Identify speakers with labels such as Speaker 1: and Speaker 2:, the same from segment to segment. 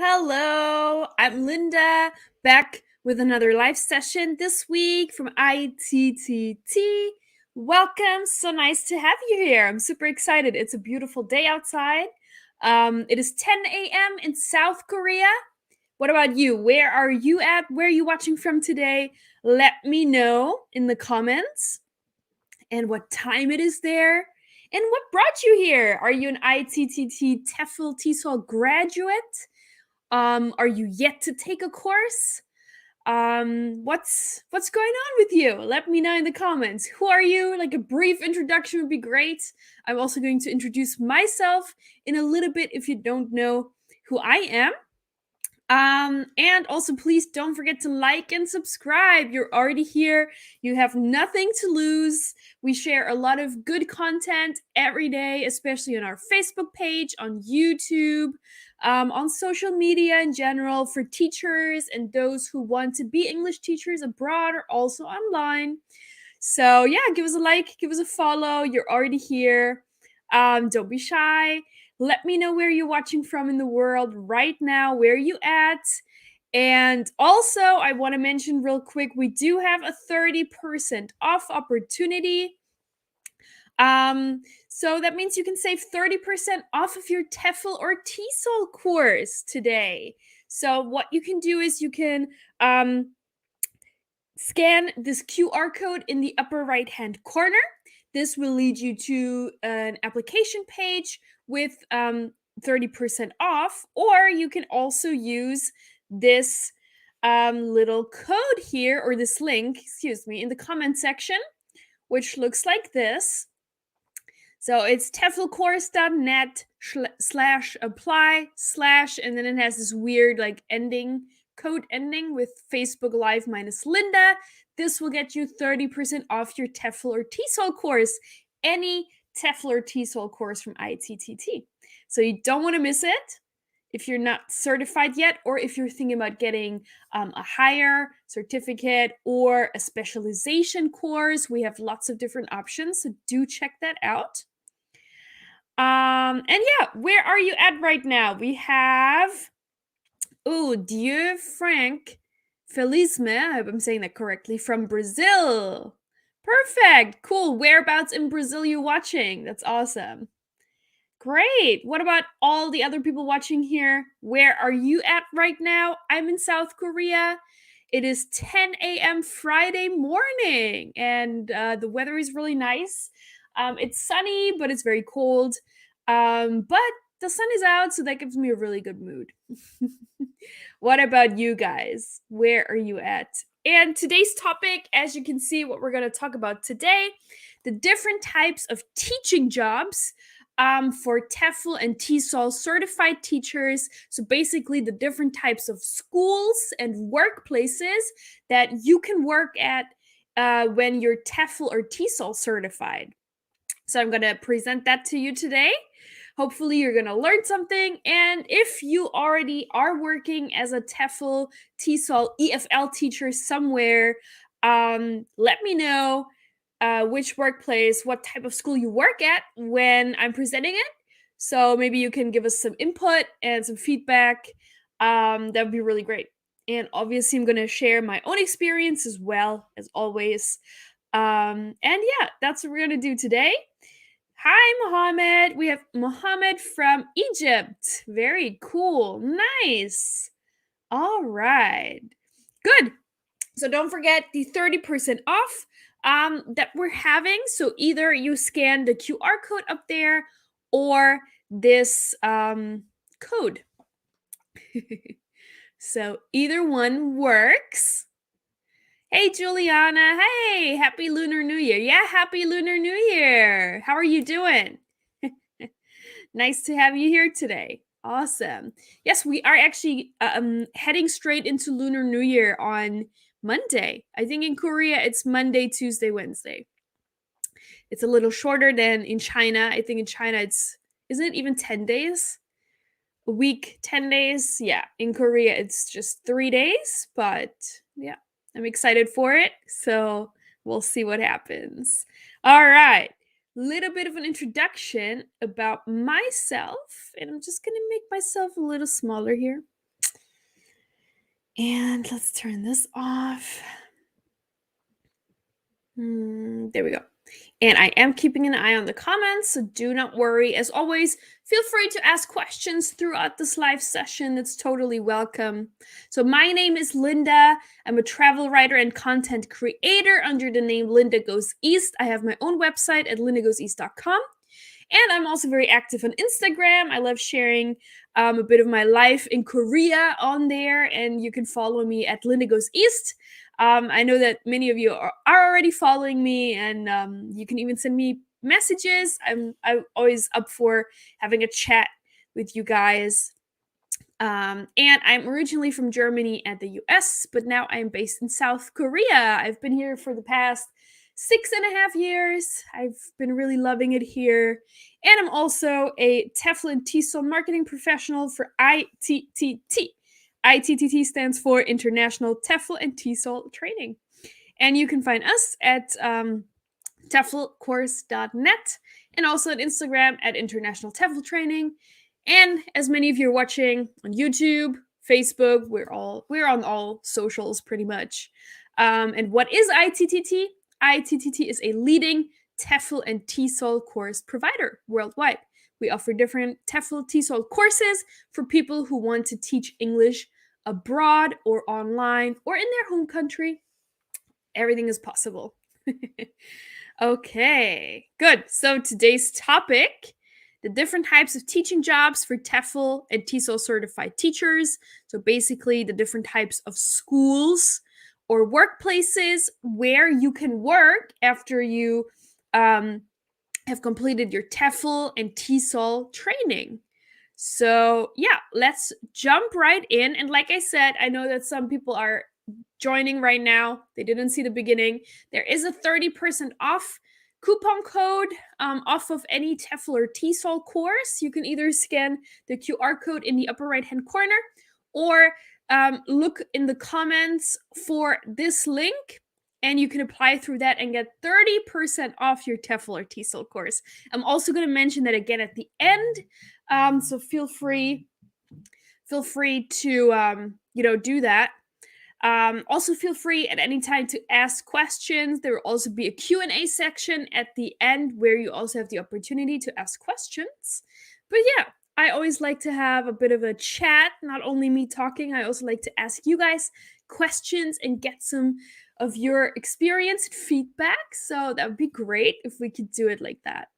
Speaker 1: Hello, I'm Linda, back with another live session this week from ITTT. Welcome, so nice to have you here. I'm super excited. It's a beautiful day outside. It is 10 a.m. in South Korea. What about you? Where are you at? Where are you watching from today? Let me know in the comments and what time it is there. And what brought you here? Are you an ITTT Tefl Tesol graduate? Are you yet to take a course? What's going on with you? Let me know in the comments. Who are you? Like a brief introduction would be great. I'm also going to introduce myself in a little bit if you don't know who I am. And also please don't forget to like and subscribe. You're already here. You have nothing to lose. We share a lot of good content every day, especially on our Facebook page, on YouTube, on social media in general for teachers and those who want to be English teachers abroad or also online. So yeah, give us a like, give us a follow. You're already here. Don't be shy. Let me know where you're watching from in the world right now, where you at. And also, I want to mention real quick, we do have a 30% off opportunity. So that means you can save 30% off of your Tefl or Tesol course today. So what you can do is you can scan this QR code in the upper right-hand corner. This will lead you to an application page with 30% off, or you can also use this little code here, or this link, excuse me, in the comment section, which looks like this. So it's teflcourse.net/apply/ and then it has this weird like code ending with Facebook Live minus Linda. This will get you 30% off your Tefl or Tesol course, any Tefl or Tesol course from ITTT. So you don't want to miss it if you're not certified yet, or if you're thinking about getting a higher certificate or a specialization course. We have lots of different options, so do check that out. And yeah, where are you at right now? We have, Dieu Frank Felizme, I hope I'm saying that correctly, from Brazil. Perfect, cool. Whereabouts in Brazil you watching? That's awesome. Great. What about all the other people watching here? Where are you at right now? I'm in South Korea. It is 10 a.m. Friday morning, and the weather is really nice. It's sunny, but it's very cold. But the sun is out, so that gives me a really good mood. What about you guys? Where are you at? And today's topic, as you can see, what we're going to talk about today, the different types of teaching jobs for Tefl and Tesol certified teachers. So basically the different types of schools and workplaces that you can work at when you're Tefl or Tesol certified. So I'm going to present that to you today. Hopefully you're going to learn something. And if you already are working as a Tefl, Tesol, EFL teacher somewhere, let me know which workplace, what type of school you work at when I'm presenting it. So maybe you can give us some input and some feedback. That would be really great. And obviously I'm going to share my own experience as well, as always. And yeah, that's what we're going to do today. Hi, Mohammed. We have Mohammed from Egypt. Very cool. Nice. All right. Good. So don't forget the 30% off that we're having. So either you scan the QR code up there or this code. So either one works. Hey, Juliana. Hey, happy Lunar New Year. Yeah, happy Lunar New Year. How are you doing? Nice to have you here today. Awesome. Yes, we are actually heading straight into Lunar New Year on Monday. I think in Korea it's Monday, Tuesday, Wednesday. It's a little shorter than in China. I think in China isn't it even 10 days? A week, 10 days. Yeah, in Korea it's just 3 days, but yeah, I'm excited for it. So we'll see what happens. All right. Little bit of an introduction about myself, and I'm just going to make myself a little smaller here. And let's turn this off. There we go. And I am keeping an eye on the comments, so do not worry. As always, feel free to ask questions throughout this live session. It's totally welcome. So my name is Linda. I'm a travel writer and content creator under the name Linda Goes East. I have my own website at lindagoeseast.com. And I'm also very active on Instagram. I love sharing a bit of my life in Korea on there, and you can follow me at Linda Goes East. I know that many of you are already following me, and you can even send me messages. I'm always up for having a chat with you guys. And I'm originally from Germany and the US, but now I'm based in South Korea. I've been here for the past 6.5 years. I've been really loving it here. And I'm also a Tefl and Tesol marketing professional for ITTT. ITTT stands for International Tefl and Tesol Training. And you can find us at teflcourse.net and also at Instagram at International Tefl Training. And as many of you are watching on YouTube, Facebook, we're on all socials pretty much. And what is ITTT? ITTT is a leading Tefl and Tesol course provider worldwide. We offer different Tefl Tesol courses for people who want to teach English abroad or online or in their home country. Everything is possible. Okay, good. So today's topic, the different types of teaching jobs for Tefl and Tesol certified teachers. So basically the different types of schools or workplaces where you can work after you have completed your Tefl and Tesol training. So yeah, let's jump right in. And like I said, I know that some people are joining right now. They didn't see the beginning. There is a 30% off coupon code off of any Tefl or Tesol course. You can either scan the QR code in the upper right-hand corner or look in the comments for this link, and you can apply through that and get 30% off your Tefl or Tesol course. I'm also going to mention that again at the end, so feel free to do that. Also, feel free at any time to ask questions. There will also be a Q&A section at the end where you also have the opportunity to ask questions. But yeah, I always like to have a bit of a chat, not only me talking. I also like to ask you guys questions and get some of your experience and feedback. So that would be great if we could do it like that.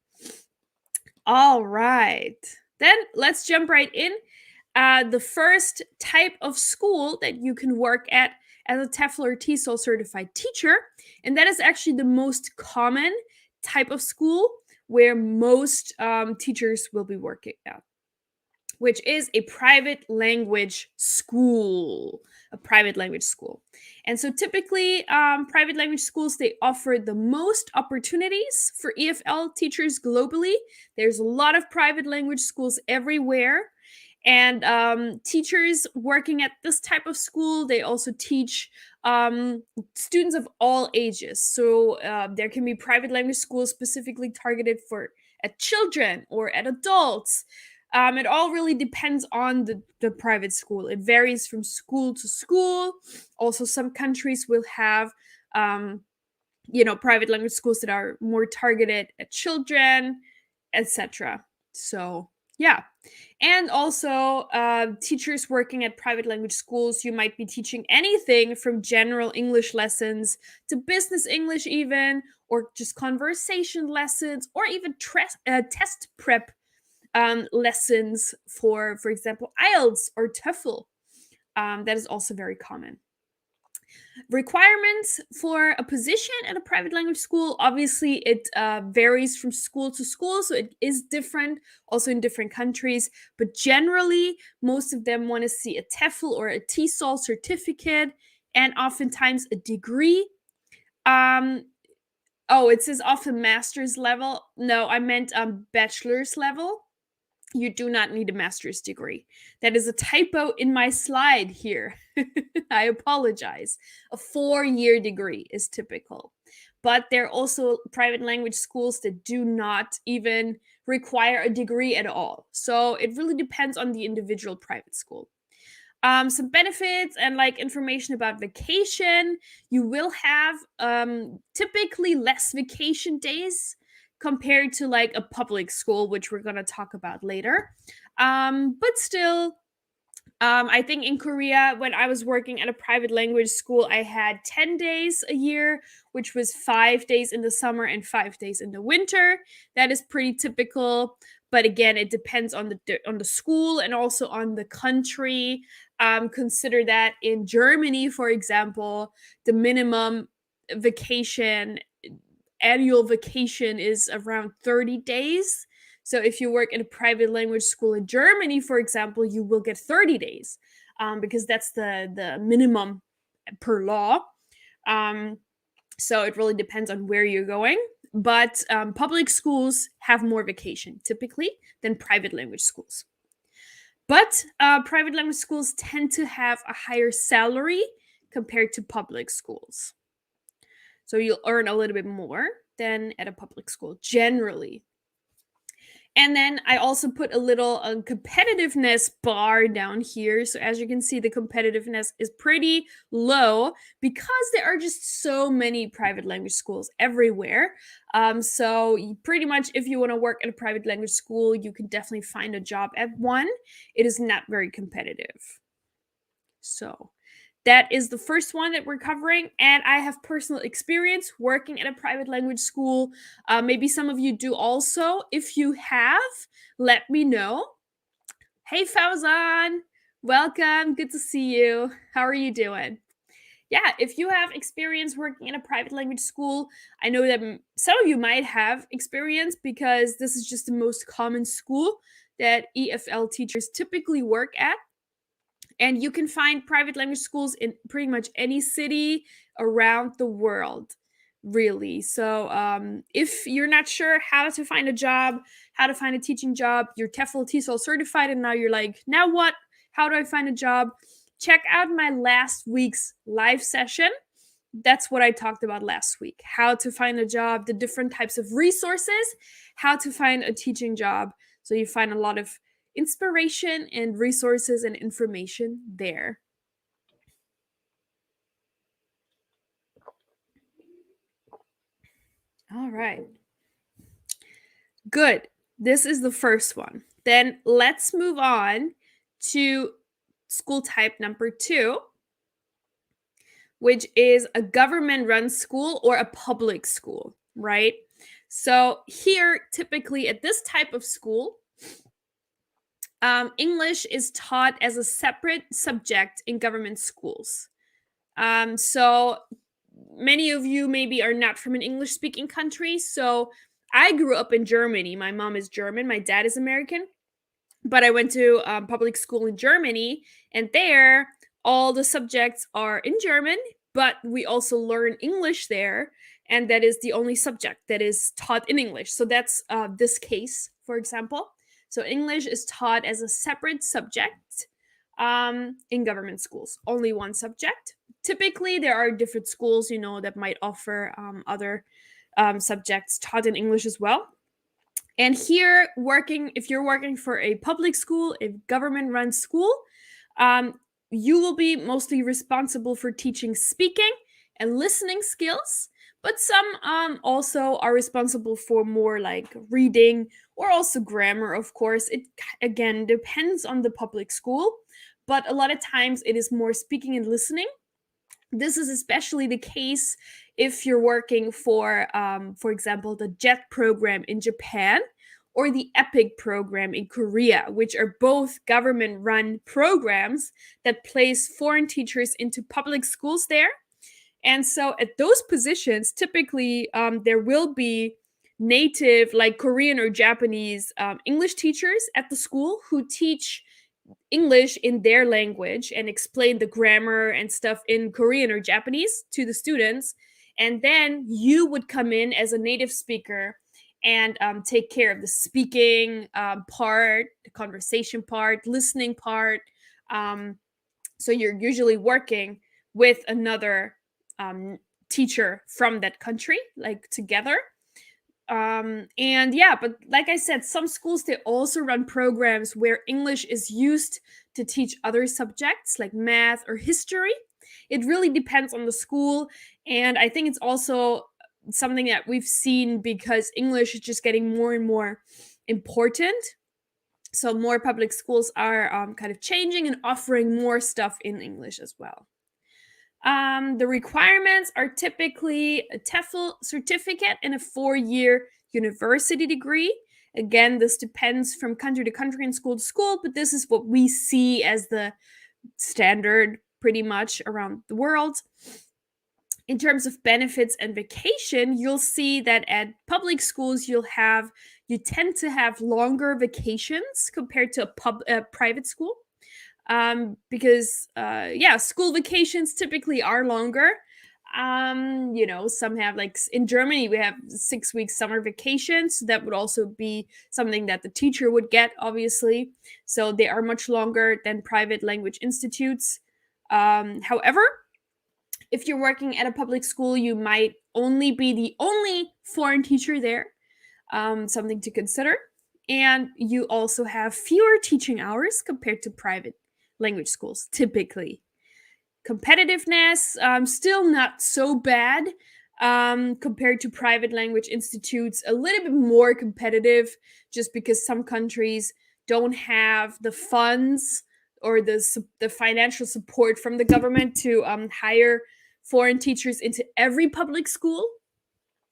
Speaker 1: All right, then let's jump right in. The first type of school that you can work at as a Tefl or Tesol certified teacher, and that is actually the most common type of school where most teachers will be working at, which is a private language school. A private language school. And so typically, private language schools, they offer the most opportunities for EFL teachers globally. There's a lot of private language schools everywhere. And teachers working at this type of school, they also teach students of all ages. So there can be private language schools specifically targeted at children or at adults. It all really depends on the private school. It varies from school to school. Also, some countries will have private language schools that are more targeted at children, etc. So yeah. And also, teachers working at private language schools, you might be teaching anything from general English lessons to business English even, or just conversation lessons, or even test prep lessons for example, IELTS or Tefl. That is also very common. Requirements for a position at a private language school, obviously it varies from school to school, so it is different also in different countries, but generally most of them want to see a Tefl or a Tesol certificate and oftentimes a degree. It says often master's level. No, I meant bachelor's level. You do not need a master's degree. That is a typo in my slide here. I apologize. A 4-year degree is typical. But there are also private language schools that do not even require a degree at all. So it really depends on the individual private school. Some benefits and like information about vacation. You will have typically less vacation days compared to like a public school, which we're going to talk about later. But still, I think in Korea, when I was working at a private language school, I had 10 days a year, which was 5 days in the summer and 5 days in the winter. That is pretty typical. But again, it depends on the school and also on the country. Consider that in Germany, for example, the minimum vacation, annual vacation is around 30 days. So if you work in a private language school in Germany, for example, you will get 30 days because that's the minimum per law. So it really depends on where you're going. But public schools have more vacation typically than private language schools. But private language schools tend to have a higher salary compared to public schools. So you'll earn a little bit more than at a public school generally. And then I also put a little competitiveness bar down here. So as you can see, the competitiveness is pretty low because there are just so many private language schools everywhere. So pretty much if you want to work at a private language school, you can definitely find a job at one. It is not very competitive. So that is the first one that we're covering. And I have personal experience working at a private language school. Maybe some of you do also. If you have, let me know. Hey, Fauzan. Welcome. Good to see you. How are you doing? Yeah, if you have experience working in a private language school, I know that some of you might have experience because this is just the most common school that EFL teachers typically work at. And you can find private language schools in pretty much any city around the world, really. So if you're not sure how to find a job, how to find a teaching job, you're Tefl Tesol certified, and now you're like, now what? How do I find a job? Check out my last week's live session. That's what I talked about last week. How to find a job, the different types of resources, how to find a teaching job. So you find a lot of inspiration and resources and information there. All right. Good. This is the first one. Then let's move on to school type number 2, which is a government-run school or a public school, right? So here, typically at this type of school, English is taught as a separate subject in government schools. So many of you maybe are not from an English-speaking country. So I grew up in Germany. My mom is German. My dad is American. But I went to public school in Germany, and there all the subjects are in German, but we also learn English there, and that is the only subject that is taught in English. So that's this case, for example. So English is taught as a separate subject in government schools, only one subject. Typically, there are different schools, that might offer other subjects taught in English as well. And here, if you're working for a public school, a government-run school, you will be mostly responsible for teaching speaking and listening skills, but some also are responsible for more like reading or also grammar, of course. It, again, depends on the public school, but a lot of times it is more speaking and listening. This is especially the case if you're working for example, the JET program in Japan or the EPIC program in Korea, which are both government-run programs that place foreign teachers into public schools there. And so at those positions, typically there will be native, like Korean or Japanese English teachers at the school who teach English in their language and explain the grammar and stuff in Korean or Japanese to the students. And then you would come in as a native speaker and take care of the speaking part, the conversation part, listening part. So you're usually working with another teacher from that country, like together. And yeah, but like I said, some schools, they also run programs where English is used to teach other subjects like math or history. It really depends on the school. And I think it's also something that we've seen because English is just getting more and more important. So more public schools are kind of changing and offering more stuff in English as well. The requirements are typically a TEFL certificate and a 4-year university degree. Again, this depends from country to country and school to school, but this is what we see as the standard pretty much around the world. In terms of benefits and vacation, you'll see that at public schools you tend to have longer vacations compared to a private school. Because school vacations typically are longer. Some have, like in Germany, we have 6 weeks summer vacation, so that would also be something that the teacher would get, obviously. So they are much longer than private language institutes. However, if you're working at a public school, you might only be the only foreign teacher there. Something to consider. And you also have fewer teaching hours compared to private language schools, typically. Competitiveness, still not so bad compared to private language institutes, a little bit more competitive just because some countries don't have the funds or the financial support from the government to hire foreign teachers into every public school.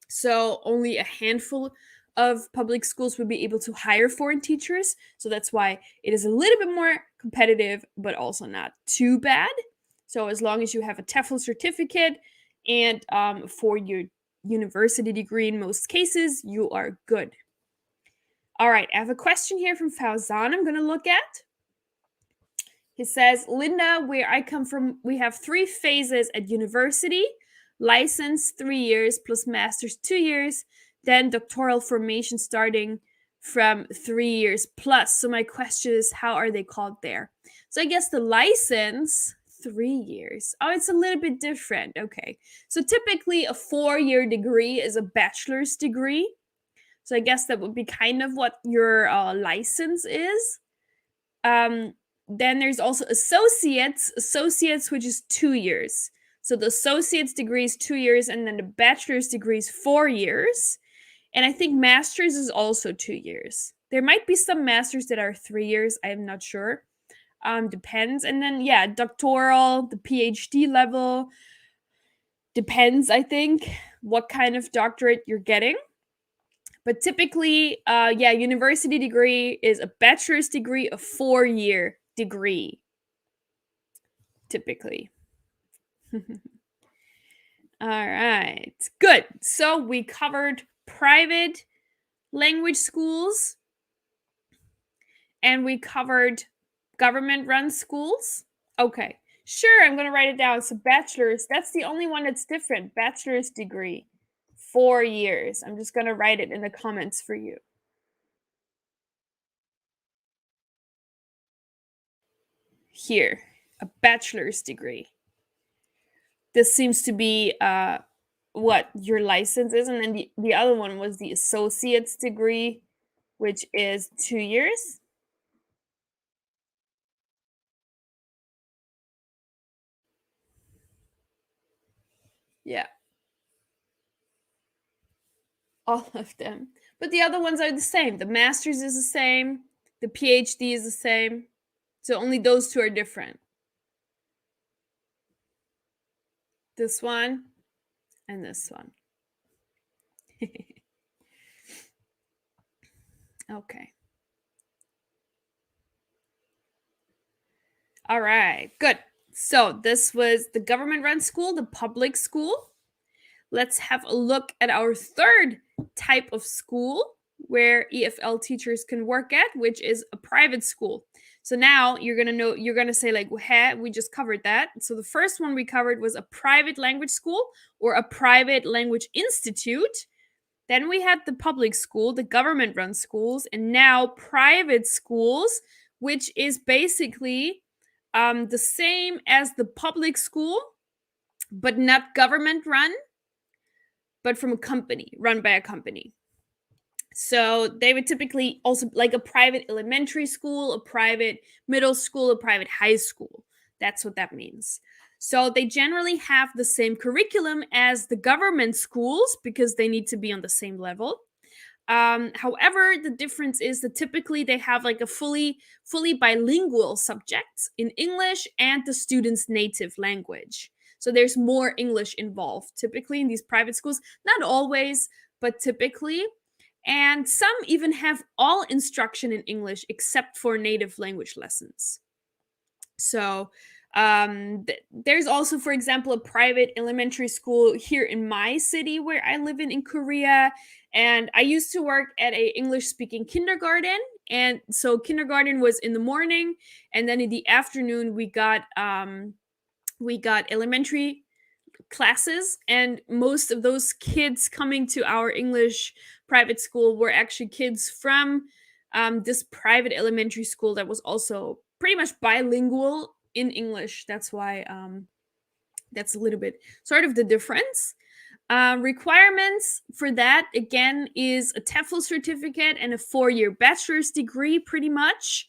Speaker 1: So only a handful of public schools would be able to hire foreign teachers. So that's why it is a little bit more competitive, but also not too bad. So as long as you have a TEFL certificate and for your university degree in most cases, you are good. All right, I have a question here from Fauzan I'm going to look at. He says, Linda, where I come from, we have 3 phases at university: license 3 years plus master's 2 years, then doctoral formation starting from 3 years plus. So my question is, how are they called there? So I guess the license, 3 years. Oh, it's a little bit different. Okay. So typically a 4-year degree is a bachelor's degree. So I guess that would be kind of what your license is. Then there's also associates, which is 2 years. So the associate's degree is 2 years, and then the bachelor's degree is 4 years. And I think master's is also 2 years. There might be some masters that are 3 years. I am not sure. Depends. And then, yeah, doctoral, the PhD level, depends, I think, what kind of doctorate you're getting. But typically, university degree is a bachelor's degree, a 4-year degree, typically. All right, good. So we covered private language schools and we covered government-run schools. Okay, sure, I'm going to write it down. So bachelor's, that's the only one that's different. Bachelor's degree, 4 years. I'm just going to write it in the comments for you. Here, a bachelor's degree. This seems to be what your license is. And then the other one was the associate's degree, which is 2 years. Yeah. All of them. But the other ones are the same. The master's is the same. The PhD is the same. So only those two are different. This one and this one. Okay. All right, good. So this was the government-run school, the public school. Let's have a look at our third type of school where EFL teachers can work at, which is a private school. So now you're going to say like, we just covered that. So the first one we covered was a private language school or a private language institute. Then we had the public school, the government-run schools, and now private schools, which is basically the same as the public school, but not government-run, but from a company, run by a company. So they would typically also like a private elementary school, a private middle school, a private high school. That's what that means. So they generally have the same curriculum as the government schools because they need to be on the same level. However, the difference is that typically they have like a fully bilingual subject in English and the student's native language. So there's more English involved typically in these private schools. Not always, but typically. And some even have all instruction in English except for native language lessons. So there's also, for example, a private elementary school here in my city where I live in Korea. And I used to work at a English speaking kindergarten. And so kindergarten was in the morning, and then in the afternoon we got elementary classes, and most of those kids coming to our English private school were actually kids from this private elementary school that was also pretty much bilingual in English. That's why that's a little bit sort of the difference. Requirements for that again is a TEFL certificate and a 4-year bachelor's degree, pretty much.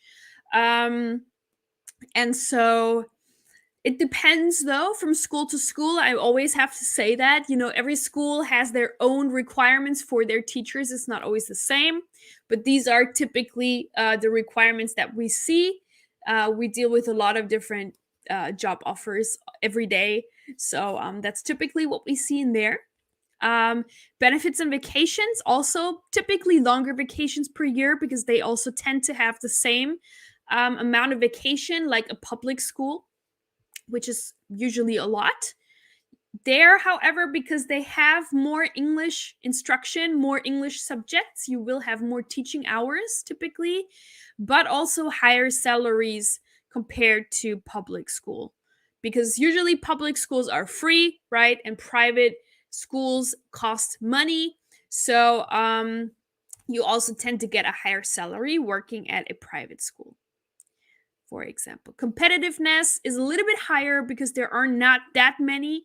Speaker 1: And so it depends though from school to school. I always have to say that, every school has their own requirements for their teachers. It's not always the same, but these are typically the requirements that we see. We deal with a lot of different job offers every day. So that's typically what we see in there. Benefits and vacations, also typically longer vacations per year because they also tend to have the same amount of vacation like a public school, which is usually a lot. There, however, because they have more English instruction, more English subjects, you will have more teaching hours typically, but also higher salaries compared to public school. Because usually public schools are free, right? And private schools cost money. So you also tend to get a higher salary working at a private school. For example, competitiveness is a little bit higher because there are not that many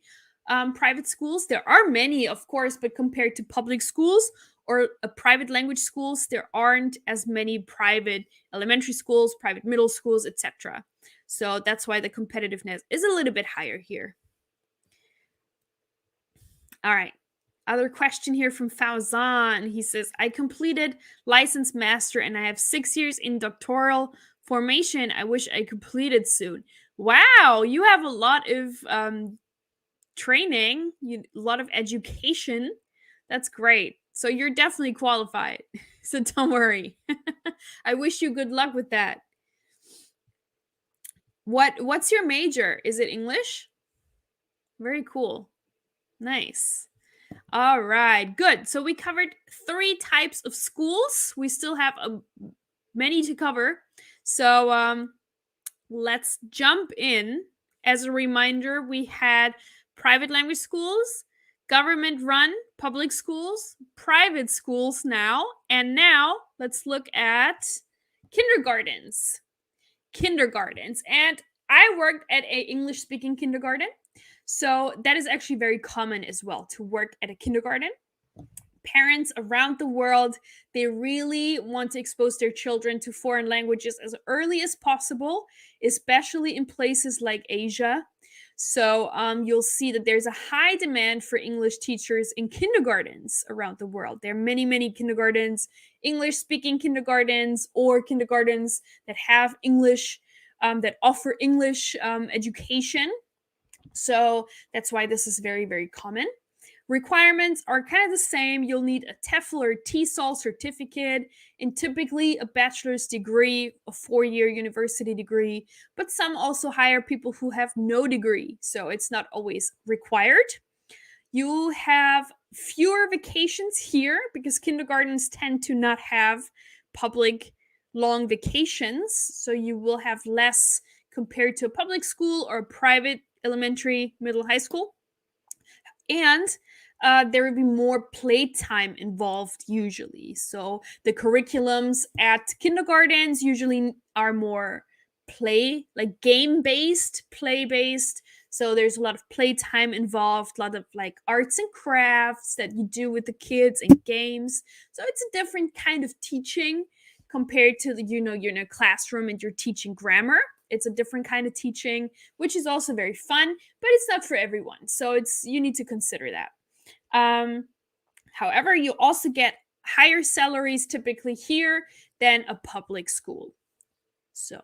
Speaker 1: private schools. There are many, of course, but compared to public schools or private language schools, there aren't as many private elementary schools, private middle schools, etc. So that's why the competitiveness is a little bit higher here. All right. Other question here from Fauzan. He says, I completed licensed master and I have 6 years in doctoral formation. I wish I completed soon. Wow, you have a lot of training, a lot of education. That's great. So you're definitely qualified. So don't worry. I wish you good luck with that. What's your major? Is it English? Very cool. Nice. All right, good. So we covered 3 types of schools. We still have many to cover. So let's jump in. As a reminder, we had private language schools, government-run public schools, private schools now, and now let's look at kindergartens. And I worked at a English-speaking kindergarten. So that is actually very common as well to work at a kindergarten. Parents around the world, they really want to expose their children to foreign languages as early as possible, especially in places like Asia. So you'll see that there's a high demand for English teachers in kindergartens around the world. There are many, many kindergartens, English-speaking kindergartens, or kindergartens that have English, that offer English education. So that's why this is very, very common. Requirements are kind of the same. You'll need a Tefl or Tesol certificate and typically a bachelor's degree, a 4-year university degree, but some also hire people who have no degree, so it's not always required. You have fewer vacations here because kindergartens tend to not have public long vacations, so you will have less compared to a public school or a private elementary, middle, high school. And there will be more playtime involved usually. So the curriculums at kindergartens usually are more play, like game-based, play-based. So there's a lot of playtime involved, a lot of like arts and crafts that you do with the kids and games. So it's a different kind of teaching compared to you're in a classroom and you're teaching grammar. It's a different kind of teaching, which is also very fun, but it's not for everyone. So you need to consider that. However, you also get higher salaries typically here than a public school. So,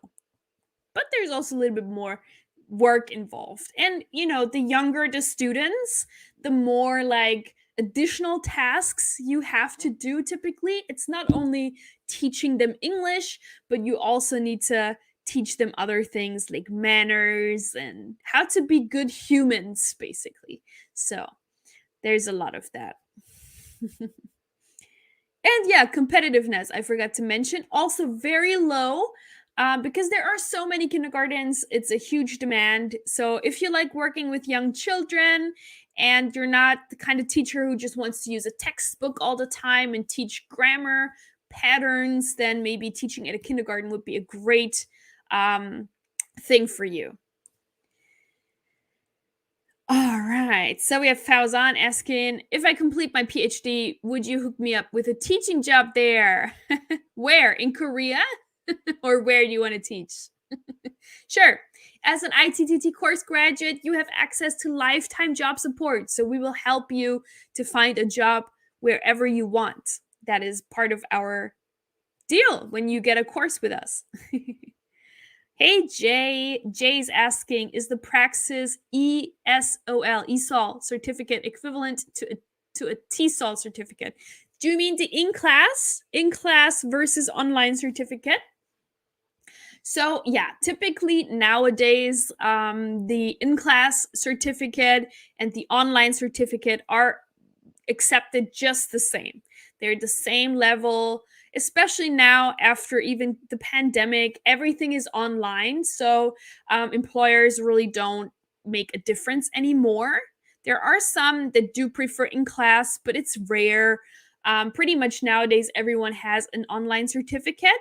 Speaker 1: but there's also a little bit more work involved. And, the younger the students, the more like additional tasks you have to do typically. It's not only teaching them English, but you also need to teach them other things like manners and how to be good humans, basically. So, there's a lot of that. And yeah, competitiveness, I forgot to mention, also very low because there are so many kindergartens. It's a huge demand. So if you like working with young children and you're not the kind of teacher who just wants to use a textbook all the time and teach grammar patterns, then maybe teaching at a kindergarten would be a great thing for you. All right. So we have Fauzan asking, if I complete my PhD, would you hook me up with a teaching job there? Where? In Korea? Or where do you want to teach? Sure. As an ITTT course graduate, you have access to lifetime job support. So we will help you to find a job wherever you want. That is part of our deal when you get a course with us. Hey, Jay. Jay's asking, is the Praxis ESOL certificate equivalent to a TESOL certificate? Do you mean the in-class versus online certificate? So yeah, typically nowadays, the in-class certificate and the online certificate are accepted just the same. They're the same level, especially now after even the pandemic. Everything is online, so employers really don't make a difference anymore. There are some that do prefer in class, but it's rare. Pretty much nowadays, everyone has an online certificate.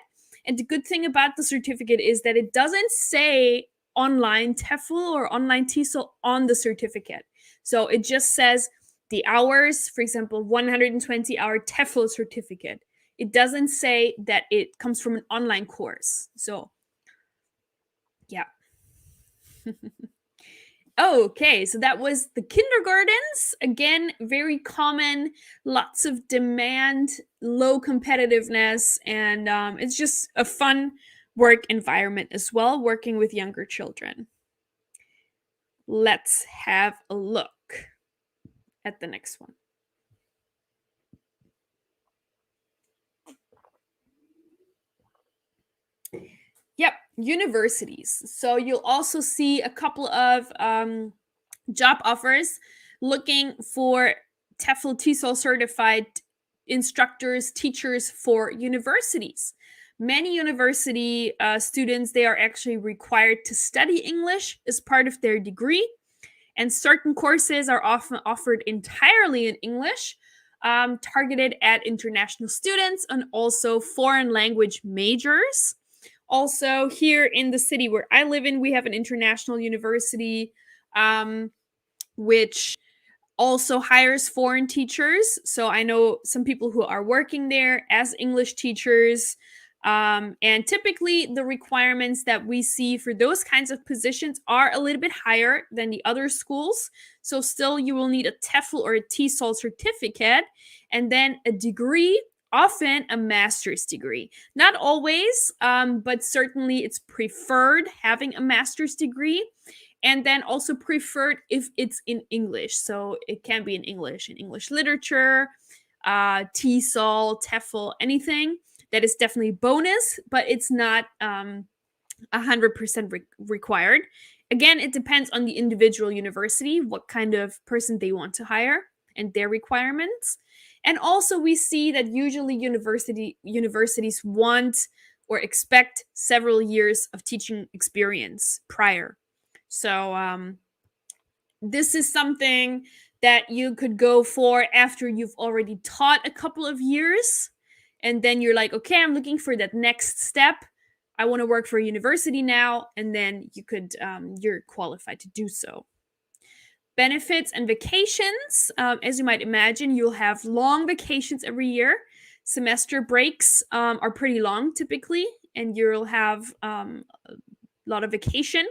Speaker 1: And the good thing about the certificate is that it doesn't say online TEFL or online TESOL on the certificate. So it just says the hours, for example, 120-hour TEFL certificate. It doesn't say that it comes from an online course. So, yeah. Okay, so that was the kindergartens. Again, very common, lots of demand, low competitiveness, and it's just a fun work environment as well, working with younger children. Let's have a look at the next one. Yep, universities. So you'll also see a couple of job offers looking for TEFL TESOL certified instructors, teachers for universities. Many university students, they are actually required to study English as part of their degree, and certain courses are often offered entirely in English, targeted at international students and also foreign language majors. Also, here in the city where I live in, we have an international university, which also hires foreign teachers. So I know some people who are working there as English teachers. And typically, the requirements that we see for those kinds of positions are a little bit higher than the other schools. So, still, you will need a TEFL or a TESOL certificate, and then a degree, often a master's degree. Not always, but certainly it's preferred having a master's degree. And then also preferred if it's in English. So, it can be in English literature, TESOL, TEFL, anything. That is definitely bonus, but it's not 100% required. Again, it depends on the individual university, what kind of person they want to hire and their requirements. And also we see that usually universities want or expect several years of teaching experience prior. So this is something that you could go for after you've already taught a couple of years. And then you're like, okay, I'm looking for that next step. I want to work for a university now. And then you're qualified to do so. Benefits and vacations. As you might imagine, you'll have long vacations every year. Semester breaks are pretty long typically, and you'll have a lot of vacation.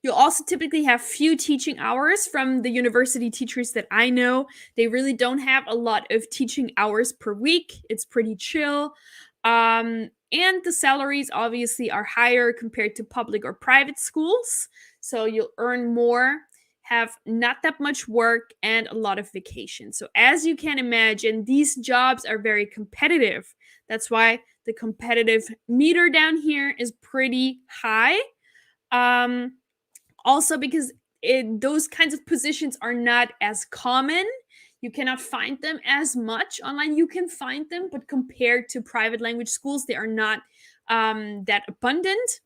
Speaker 1: You'll also typically have few teaching hours. From the university teachers that I know, they really don't have a lot of teaching hours per week. It's pretty chill. And the salaries obviously are higher compared to public or private schools. So you'll earn more, have not that much work, and a lot of vacation. So as you can imagine, these jobs are very competitive. That's why the competitive meter down here is pretty high. Also, because those kinds of positions are not as common. You cannot find them as much online. You can find them, but compared to private language schools, they are not that abundant.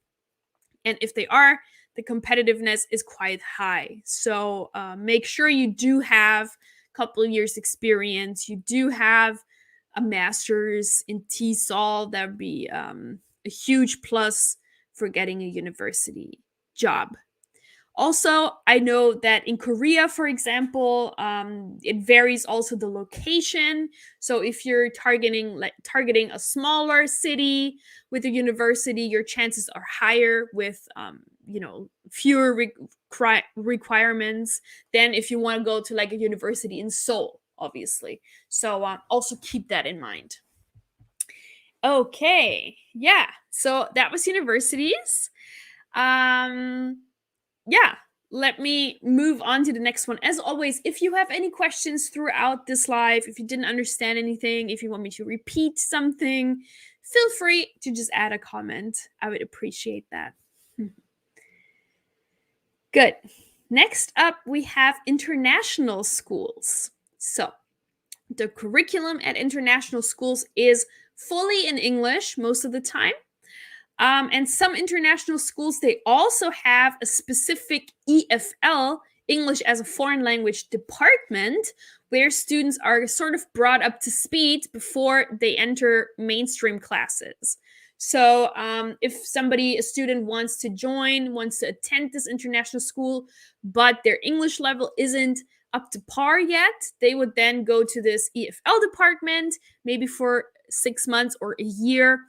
Speaker 1: And if they are, the competitiveness is quite high. So make sure you do have a couple of years experience. You do have a master's in Tesol. That would be a huge plus for getting a university job. Also, I know that in Korea, for example, it varies also the location. So if you're targeting a smaller city with a university, your chances are higher with fewer requirements than if you want to go to like a university in Seoul, obviously. So also keep that in mind. Okay, yeah. So that was universities. Yeah, let me move on to the next one. As always, if you have any questions throughout this live, if you didn't understand anything, if you want me to repeat something, feel free to just add a comment. I would appreciate that. Good. Next up, we have international schools. So, the curriculum at international schools is fully in English most of the time. And some international schools, they also have a specific EFL, English as a Foreign Language department, where students are sort of brought up to speed before they enter mainstream classes. So if a student wants to attend this international school, but their English level isn't up to par yet, they would then go to this EFL department, maybe for 6 months or a year,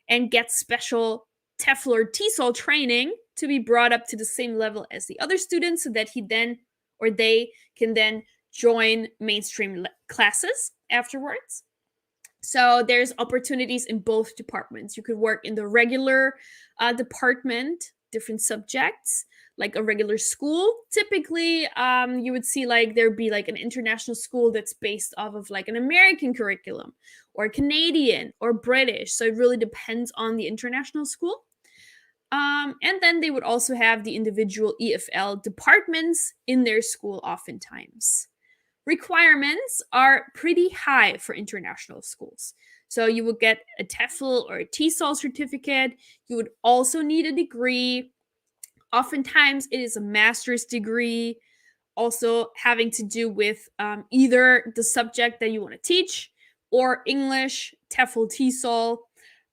Speaker 1: and get special Tefl or Tesol training to be brought up to the same level as the other students, so that they can then join mainstream classes afterwards. So there's opportunities in both departments. You could work in the regular department, different subjects, like a regular school. Typically, you would see like there'd be like an international school that's based off of like an American curriculum or Canadian or British. So it really depends on the international school. And then they would also have the individual EFL departments in their school oftentimes. Requirements are pretty high for international schools. So you would get a Tefl or a Tesol certificate. You would also need a degree. Oftentimes, it is a master's degree, also having to do with either the subject that you want to teach or English, Tefl, Tesol.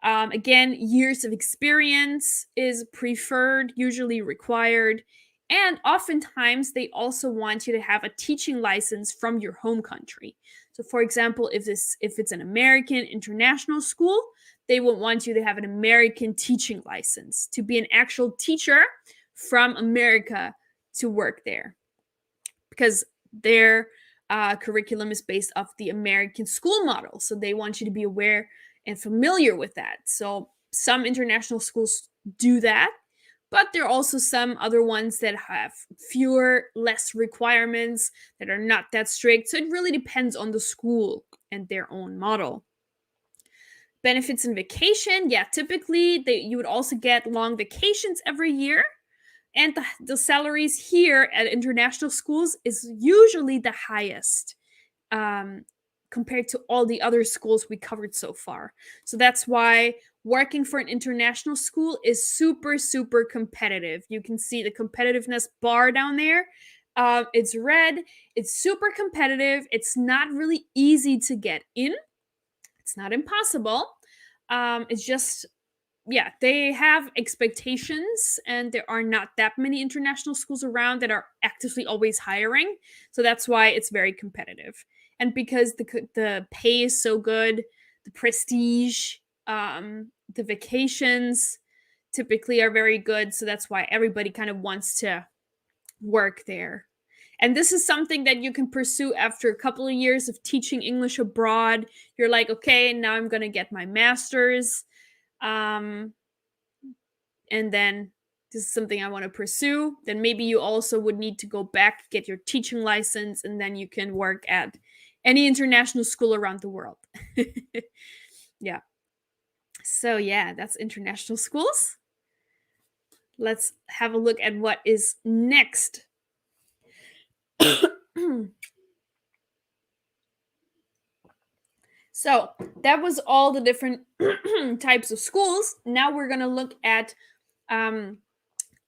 Speaker 1: Again, years of experience is preferred, usually required. And oftentimes, they also want you to have a teaching license from your home country. So, for example, if it's an American international school, they will want you to have an American teaching license to be an actual teacher from America to work there, because their curriculum is based off the American school model. So they want you to be aware and familiar with that. So some international schools do that, but there are also some other ones that have less requirements, that are not that strict. So it really depends on the school and their own model. Benefits and vacation. Yeah, typically you would also get long vacations every year. And the salaries here at international schools is usually the highest compared to all the other schools we covered so far. So that's why working for an international school is super, super competitive. You can see the competitiveness bar down there. It's red. It's super competitive. It's not really easy to get in. It's not impossible. It's just they have expectations, and there are not that many international schools around that are actively always hiring. So that's why it's very competitive. And because the pay is so good, the prestige, the vacations typically are very good. So that's why everybody kind of wants to work there. And this is something that you can pursue after a couple of years of teaching English abroad. You're like, okay, now I'm going to get my master's. Um, and then this is something I want to pursue. Then maybe you also would need to go back, get your teaching license, and then you can work at any international school around the world. Yeah. So, yeah, that's international schools. Let's have a look at what is next. So that was all the different types of schools. Now we're going to look at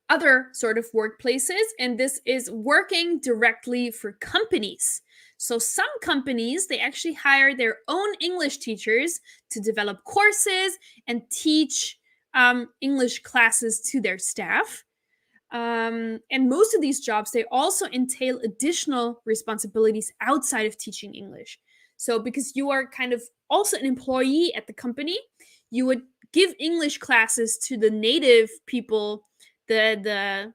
Speaker 1: other sort of workplaces, and this is working directly for companies. So some companies, they actually hire their own English teachers to develop courses and teach English classes to their staff. And most of these jobs, they also entail additional responsibilities outside of teaching English. So because you are kind of also an employee at the company, you would give English classes to the native people, the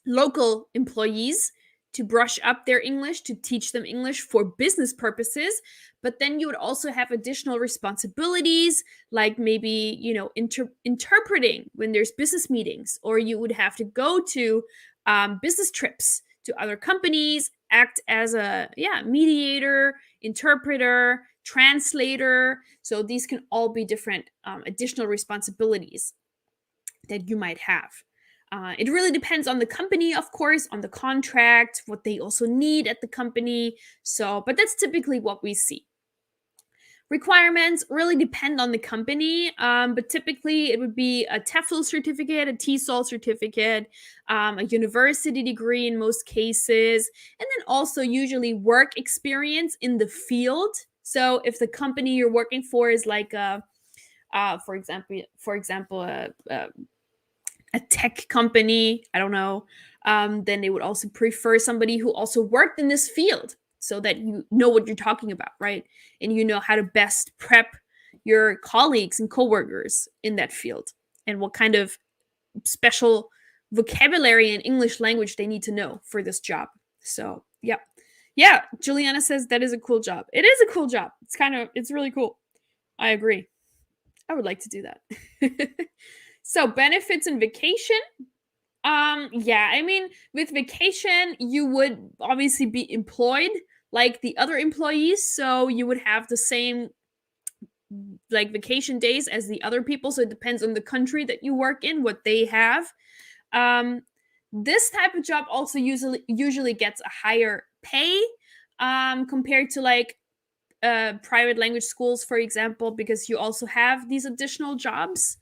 Speaker 1: local employees, to brush up their English, to teach them English for business purposes. But then you would also have additional responsibilities, like maybe, interpreting when there's business meetings, or you would have to go to business trips to other companies, act as a mediator, interpreter, translator. So these can all be different additional responsibilities that you might have. It really depends on the company, of course, on the contract, what they also need at the company. So, but that's typically what we see. Requirements really depend on the company, but typically it would be a Tefl certificate, a Tesol certificate, a university degree in most cases, and then also usually work experience in the field. So if the company you're working for is like for example, a tech company, I don't know, then they would also prefer somebody who also worked in this field, so that you know what you're talking about, right? And you know how to best prep your colleagues and coworkers in that field, and what kind of special vocabulary and English language they need to know for this job. So, yeah. Yeah, Juliana says that is a cool job. It is a cool job. It's really cool. I agree. I would like to do that. So, benefits and vacation. Yeah, I mean, with vacation, you would obviously be employed like the other employees, so you would have the same like vacation days as the other people. So it depends on the country that you work in, what they have. Um, this type of job also usually gets a higher pay compared to like private language schools, for example, because you also have these additional jobs.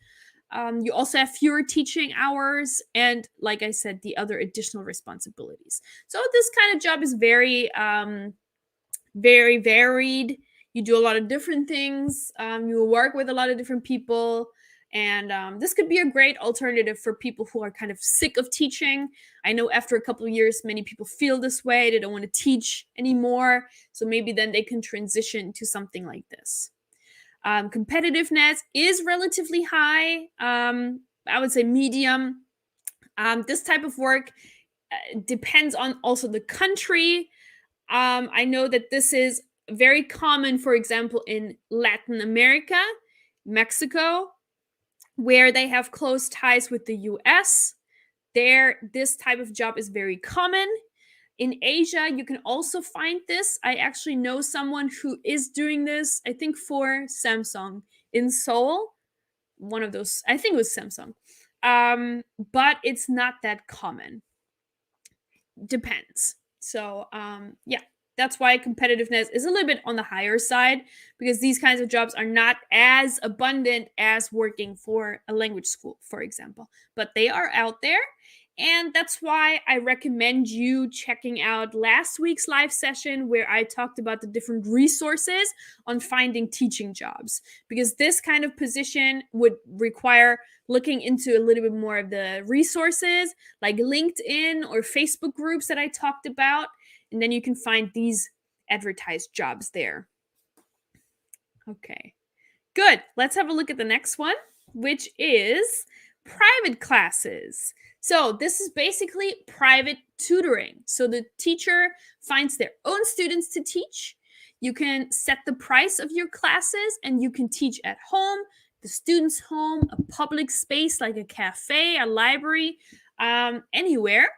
Speaker 1: You also have fewer teaching hours, and like I said, the other additional responsibilities. So this kind of job is very, very varied. You do a lot of different things. You work with a lot of different people. And this could be a great alternative for people who are kind of sick of teaching. I know after a couple of years, many people feel this way. They don't want to teach anymore. So maybe then they can transition to something like this. Competitiveness is relatively high. I would say medium. This type of work depends on also the country. I know that this is very common, for example, in Latin America, Mexico, where they have close ties with the US. There, this type of job is very common. In Asia, you can also find this. I actually know someone who is doing this, I think for Samsung in Seoul. One of those, I think it was Samsung. But it's not that common. Depends. So, yeah, that's why competitiveness is a little bit on the higher side, because these kinds of jobs are not as abundant as working for a language school, for example. But they are out there. And that's why I recommend you checking out last week's live session where I talked about the different resources on finding teaching jobs. Because this kind of position would require looking into a little bit more of the resources like LinkedIn or Facebook groups that I talked about. And then you can find these advertised jobs there. Okay, good. Let's have a look at the next one, which is private classes. So this is basically private tutoring. So the teacher finds their own students to teach. You can set the price of your classes and you can teach at home, the student's home, a public space like a cafe, a library, anywhere.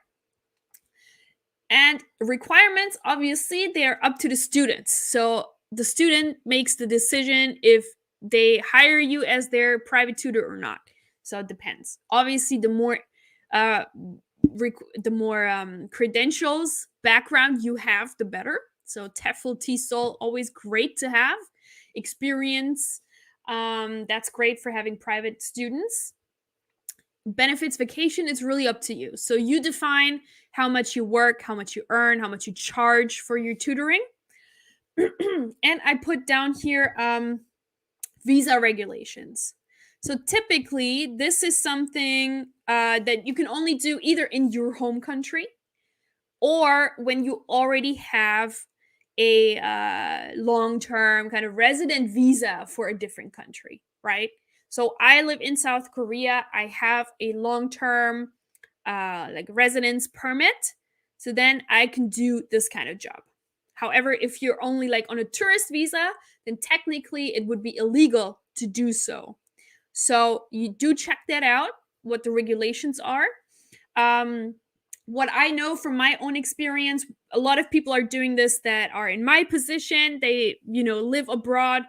Speaker 1: And requirements, obviously, they're up to the students. So the student makes the decision if they hire you as their private tutor or not. So it depends. Obviously, the more credentials, background you have, the better. So Tefl, Tesol, always great to have. Experience, that's great for having private students. Benefits, vacation, it's really up to you. So you define how much you work, how much you earn, how much you charge for your tutoring. And I put down here visa regulations. So typically, this is something that you can only do either in your home country or when you already have a long-term kind of resident visa for a different country, right? So I live in South Korea. I have a long-term like residence permit. So then I can do this kind of job. However, if you're only like on a tourist visa, then technically it would be illegal to do so. So you do check that out, what the regulations are. What I know from my own experience, a lot of people are doing this that are in my position. They, live abroad.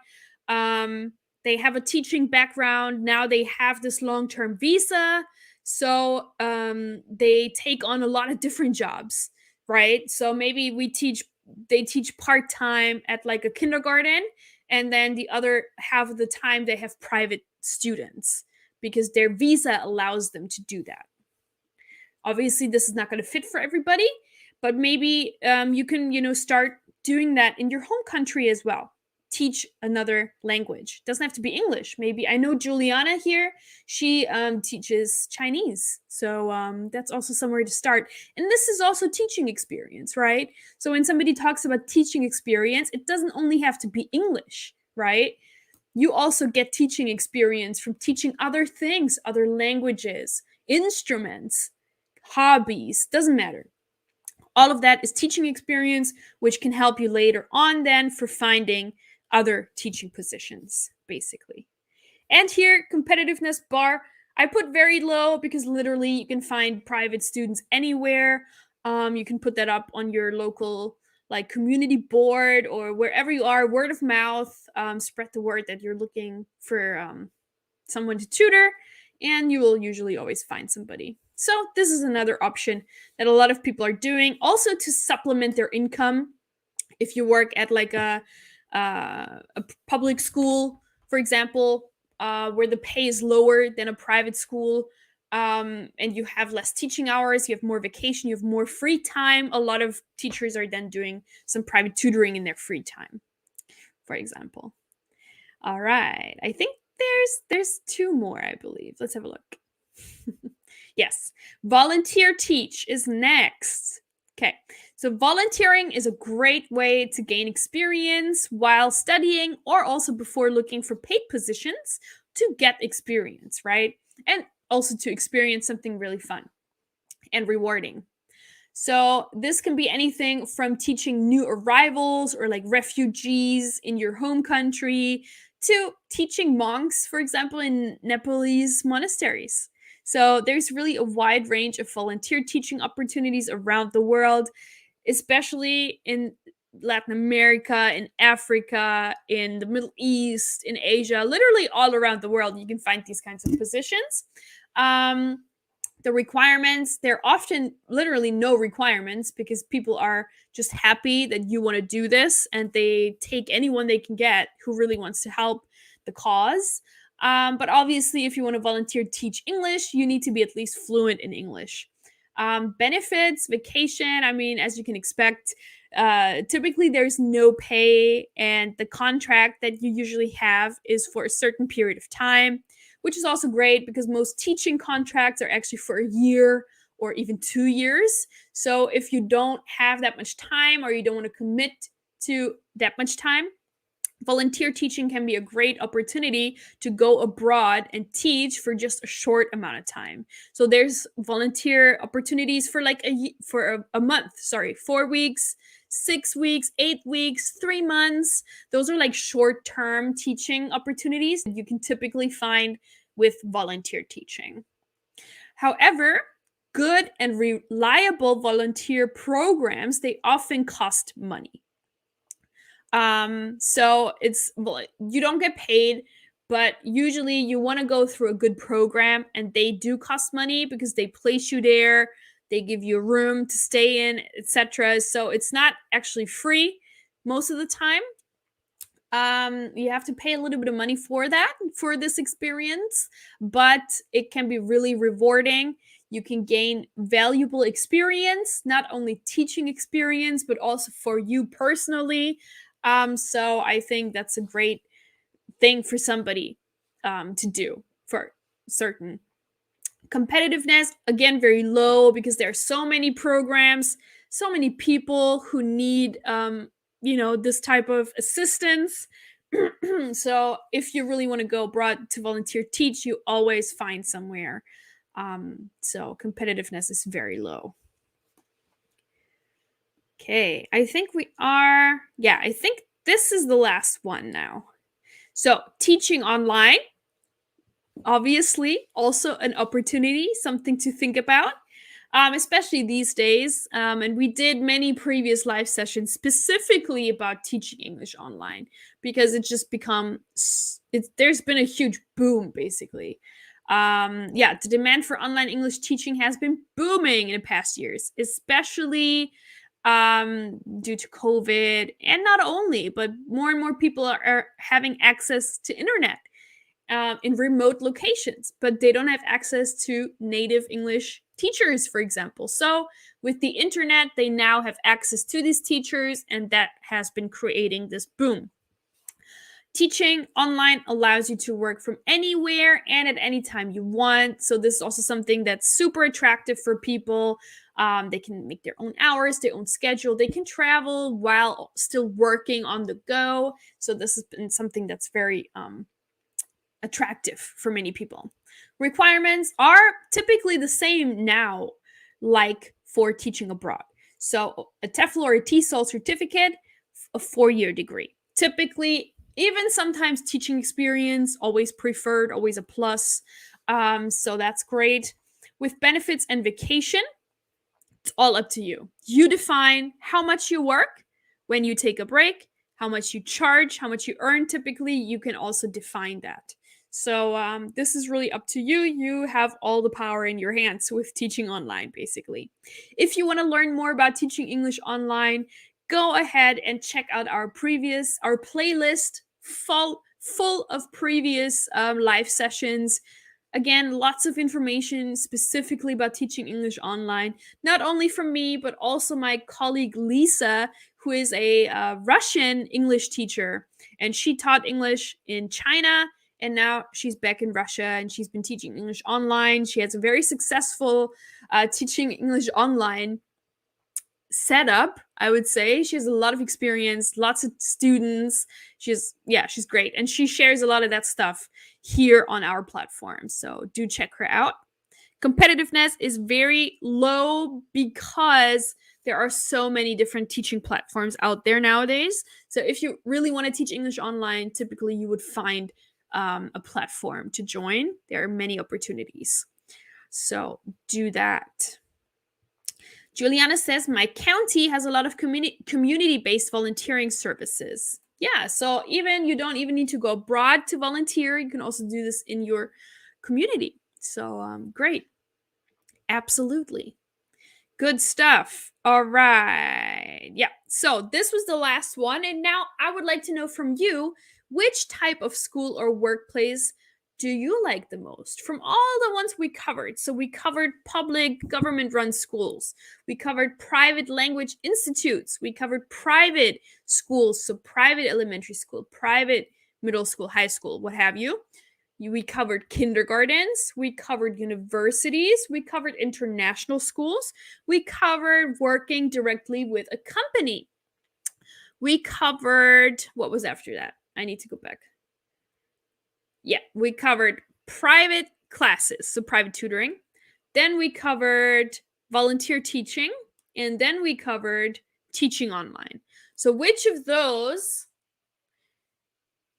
Speaker 1: They have a teaching background. Now they have this long-term visa. So they take on a lot of different jobs, right? So maybe they teach part-time at like a kindergarten, and then the other half of the time they have private students because their visa allows them to do that. Obviously, this is not going to fit for everybody, but maybe you can, start doing that in your home country as well. Teach another language. Doesn't have to be English. Maybe I know Juliana here. She teaches Chinese, so that's also somewhere to start. And this is also teaching experience, right? So when somebody talks about teaching experience, it doesn't only have to be English, right? You also get teaching experience from teaching other things, other languages, instruments, hobbies, doesn't matter. All of that is teaching experience, which can help you later on then for finding other teaching positions, basically. And here, competitiveness bar, I put very low because literally you can find private students anywhere. You can put that up on your local like community board or wherever you are, word of mouth, spread the word that you're looking for someone to tutor, and you will usually always find somebody. So this is another option that a lot of people are doing, also to supplement their income. If you work at like a public school, for example, where the pay is lower than a private school, and you have less teaching hours, you have more vacation, you have more free time. A lot of teachers are then doing some private tutoring in their free time, for example. All right, I think there's two more, I believe. Let's have a look. Yes, volunteer teach is next. Okay, so volunteering is a great way to gain experience while studying or also before looking for paid positions to get experience, right? And also to experience something really fun and rewarding. So this can be anything from teaching new arrivals or like refugees in your home country to teaching monks, for example, in Nepalese monasteries. So there's really a wide range of volunteer teaching opportunities around the world, especially in Latin America, in Africa, in the Middle East, in Asia, literally all around the world. You can find these kinds of positions. The requirements, there are often literally no requirements because people are just happy that you want to do this and they take anyone they can get who really wants to help the cause. But obviously, if you want to volunteer teach English, you need to be at least fluent in English. Benefits, vacation, I mean, as you can expect, typically there's no pay, and the contract that you usually have is for a certain period of time, which is also great because most teaching contracts are actually for a year or even 2 years. So if you don't have that much time or you don't want to commit to that much time, volunteer teaching can be a great opportunity to go abroad and teach for just a short amount of time. So there's volunteer opportunities for like a month, 4 weeks, 6 weeks, 8 weeks, 3 months. Those are like short-term teaching opportunities that you can typically find with volunteer teaching. However, good and reliable volunteer programs, they often cost money. So you don't get paid, but usually you want to go through a good program, and they do cost money because they place you there, they give you a room to stay in, etc. So it's not actually free most of the time. You have to pay a little bit of money for this experience, but it can be really rewarding. You can gain valuable experience, not only teaching experience, but also for you personally. So I think that's a great thing for somebody to do for certain. Competitiveness, again, very low because there are so many programs, so many people who need this type of assistance. So if you really want to go abroad to volunteer teach, you always find somewhere. So competitiveness is very low. Okay, I think I think this is the last one now. So teaching online, obviously also an opportunity, something to think about, especially these days. And we did many previous live sessions specifically about teaching English online because it's just there's been a huge boom, basically. The demand for online English teaching has been booming in the past years, especially due to COVID, and not only, but more and more people are having access to internet in remote locations, but they don't have access to native English teachers, for example. So with the internet, they now have access to these teachers, and that has been creating this boom. Teaching online allows you to work from anywhere and at any time you want. So this is also something that's super attractive for people. They can make their own hours, their own schedule. They can travel while still working on the go. So this has been something that's very attractive for many people. Requirements are typically the same now, like for teaching abroad. So a Tefl or a Tesol certificate, a 4-year degree. Typically, even sometimes teaching experience, always preferred, always a plus. So that's great. With benefits and vacation, it's all up to you. You define how much you work, when you take a break, how much you charge, how much you earn typically. You can also define that. So this is really up to you. You have all the power in your hands with teaching online, basically. If you want to learn more about teaching English online, go ahead and check out our playlist full of previous live sessions. Again, lots of information specifically about teaching English online, not only from me, but also my colleague Lisa, who is a Russian English teacher. And she taught English in China, and now she's back in Russia, and she's been teaching English online. She has a very successful teaching English online setup, I would say. She has a lot of experience, lots of students. She's great. And she shares a lot of that stuff here on our platform. So do check her out. Competitiveness is very low because there are so many different teaching platforms out there nowadays. So if you really want to teach English online, typically you would find a platform to join. There are many opportunities. So do that. Juliana says, my county has a lot of community-based volunteering services. Yeah, so you don't even need to go abroad to volunteer. You can also do this in your community. So great. Absolutely. Good stuff. All right. Yeah, so this was the last one. And now I would like to know from you, which type of school or workplace do you like the most from all the ones we covered? So we covered public government-run schools. We covered private language institutes. We covered private schools, so private elementary school, private middle school, high school, what have you. We covered kindergartens. We covered universities. We covered international schools. We covered working directly with a company. We covered, what was after that? I need to go back. Yeah, we covered private classes, so private tutoring. Then we covered volunteer teaching, and then we covered teaching online. So which of those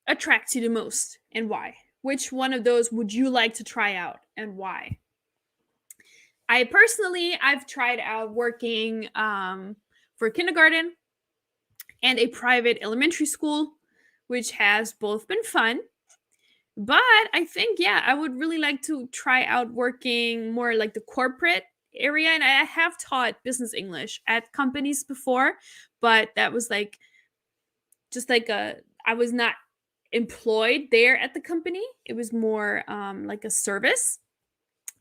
Speaker 1: attracts you the most and why? Which one of those would you like to try out and why? I've tried out working for kindergarten and a private elementary school, which has both been fun. But I think, yeah, I would really like to try out working more like the corporate area. And I have taught business English at companies before, but that was like just like I was not employed there at the company. It was more like a service.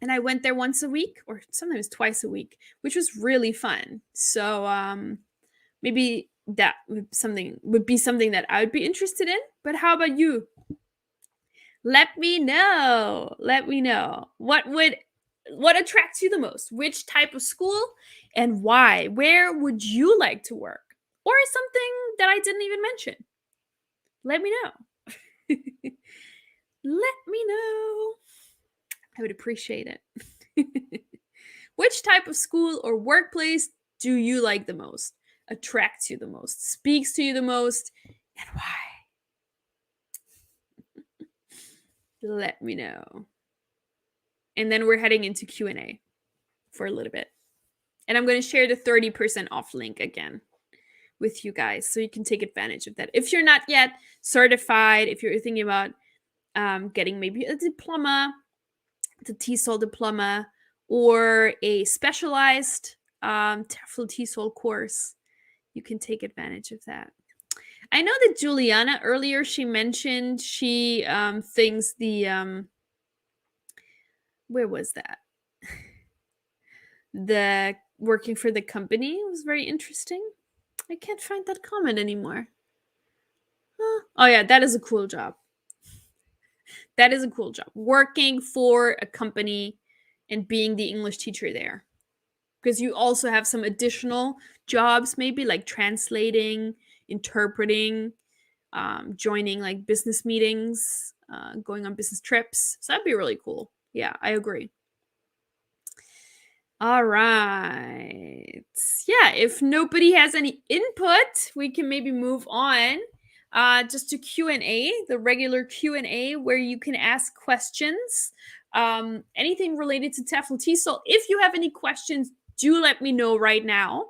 Speaker 1: And I went there once a week or sometimes twice a week, which was really fun. So maybe that would be something that I would be interested in. But how about you? Let me know. Let me know. What attracts you the most? Which type of school and why? Where would you like to work? Or something that I didn't even mention? Let me know. Let me know. I would appreciate it. Which type of school or workplace do you like the most? Attracts you the most? Speaks to you the most? And why? Let me know. And then we're heading into Q&A for a little bit. And I'm going to share the 30% off link again with you guys so you can take advantage of that. If you're not yet certified, if you're thinking about getting maybe a diploma, the Tesol diploma, or a specialized Tefl Tesol course, you can take advantage of that. I know that Juliana earlier, she mentioned she thinks the where was that? The working for the company was very interesting. I can't find that comment anymore. Oh yeah, that is a cool job. That is a cool job. Working for a company and being the English teacher there. Because you also have some additional jobs, maybe like translating, interpreting, joining like business meetings, going on business trips. So that'd be really cool. Yeah, I agree. All right. Yeah, if nobody has any input, we can maybe move on just to Q&A, the regular Q&A where you can ask questions. Anything related to Tefl Tesol. If you have any questions, do let me know right now.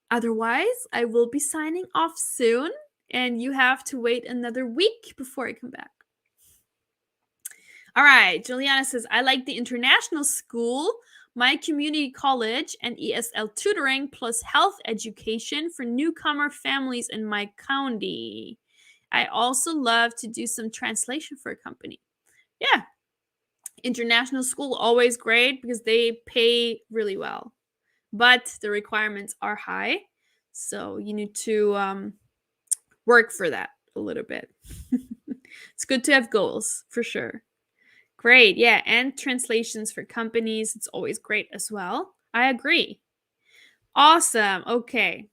Speaker 1: Otherwise, I will be signing off soon, and you have to wait another week before I come back. All right, Juliana says, I like the international school, my community college, and ESL tutoring plus health education for newcomer families in my county. I also love to do some translation for a company. Yeah, international school, always great because they pay really well, but the requirements are high. So you need to work for that a little bit. It's good to have goals, for sure. Great. Yeah. And translations for companies. It's always great as well. I agree. Awesome. Okay.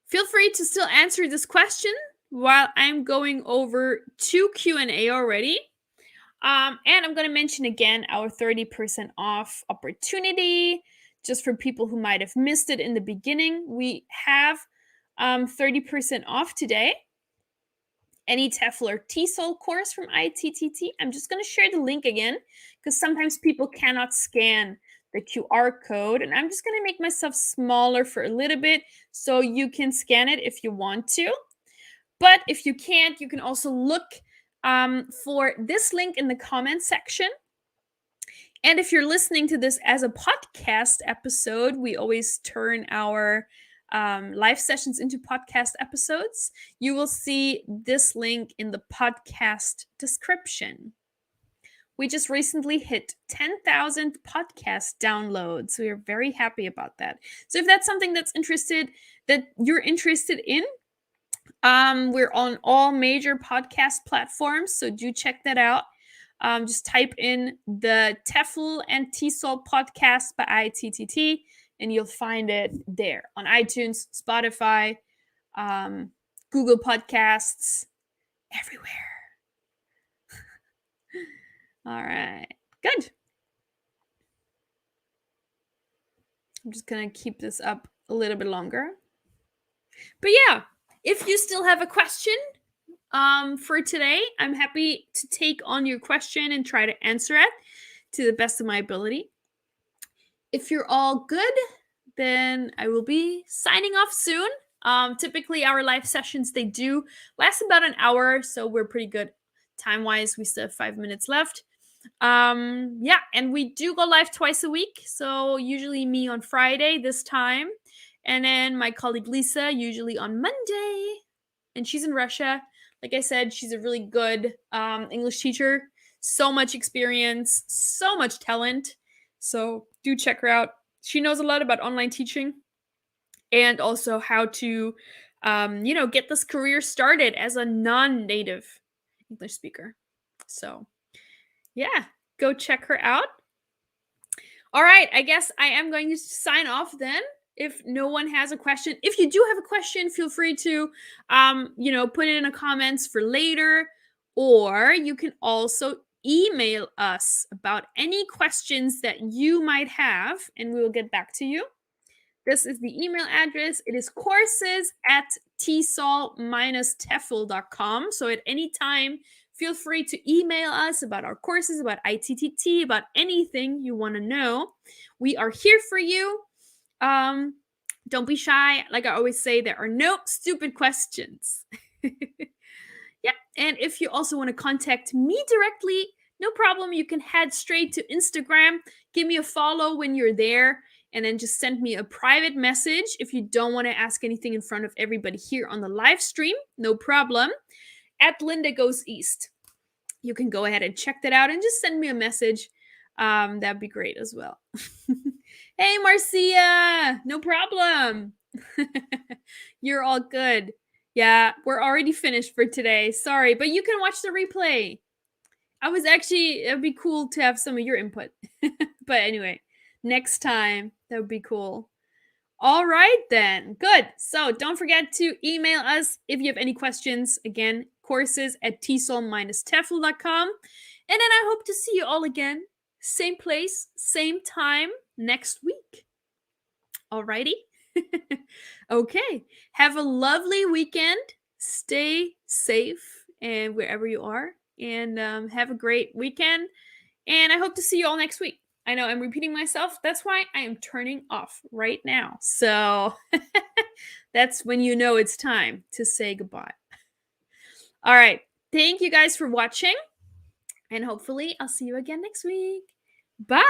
Speaker 1: Feel free to still answer this question while I'm going over to Q&A already. And I'm going to mention again our 30% off opportunity. Just for people who might have missed it in the beginning, we have 30% off today. Any Tefl or Tesol course from ITTT. I'm just going to share the link again because sometimes people cannot scan the QR code, and I'm just going to make myself smaller for a little bit so you can scan it if you want to. But if you can't, you can also look for this link in the comment section. And if you're listening to this as a podcast episode, we always turn our live sessions into podcast episodes, you will see this link in the podcast description. We just recently hit 10,000 podcast downloads. We are very happy about that. So if that's something that you're interested in, we're on all major podcast platforms, so do check that out. Just type in the Tefl and Tesol podcast by ITTT, and you'll find it there on iTunes, Spotify, Google Podcasts, everywhere. All right, good. I'm just gonna keep this up a little bit longer. But yeah, if you still have a question for today, I'm happy to take on your question and try to answer it to the best of my ability. If you're all good, then I will be signing off soon. Typically, our live sessions, they do last about an hour, so we're pretty good time-wise. We still have 5 minutes left. Yeah, and we do go live twice a week, so usually me on Friday this time, and then my colleague Lisa usually on Monday, and she's in Russia. Like I said, she's a really good English teacher, so much experience, so much talent, so do check her out. She knows a lot about online teaching and also how to get this career started as a non-native English speaker. So yeah, go check her out. All right, I guess I am going to sign off then. If no one has a question, if you do have a question, feel free to, put it in the comments for later, or you can also email us about any questions that you might have, and we will get back to you. This is the email address. It is courses@tesol-tefl.com. So at any time, feel free to email us about our courses, about ITTT, about anything you want to know. We are here for you. Don't be shy. Like I always say, there are no stupid questions. Yeah, and if you also want to contact me directly, no problem. You can head straight to Instagram. Give me a follow when you're there, and then just send me a private message if you don't want to ask anything in front of everybody here on the live stream. No problem. At Linda Goes East. You can go ahead and check that out and just send me a message. That'd be great as well. Hey, Marcia, no problem. You're all good. Yeah, we're already finished for today. Sorry, but you can watch the replay. It'd be cool to have some of your input. But anyway, next time, that would be cool. All right, then. Good. So don't forget to email us if you have any questions. Again, courses@tesol-tefl.com. And then I hope to see you all again. Same place, same time next week. Alrighty? Okay. Have a lovely weekend. Stay safe and wherever you are. And have a great weekend. And I hope to see you all next week. I know I'm repeating myself. That's why I am turning off right now. So that's when you know it's time to say goodbye. All right. Thank you guys for watching. And hopefully I'll see you again next week. Bye.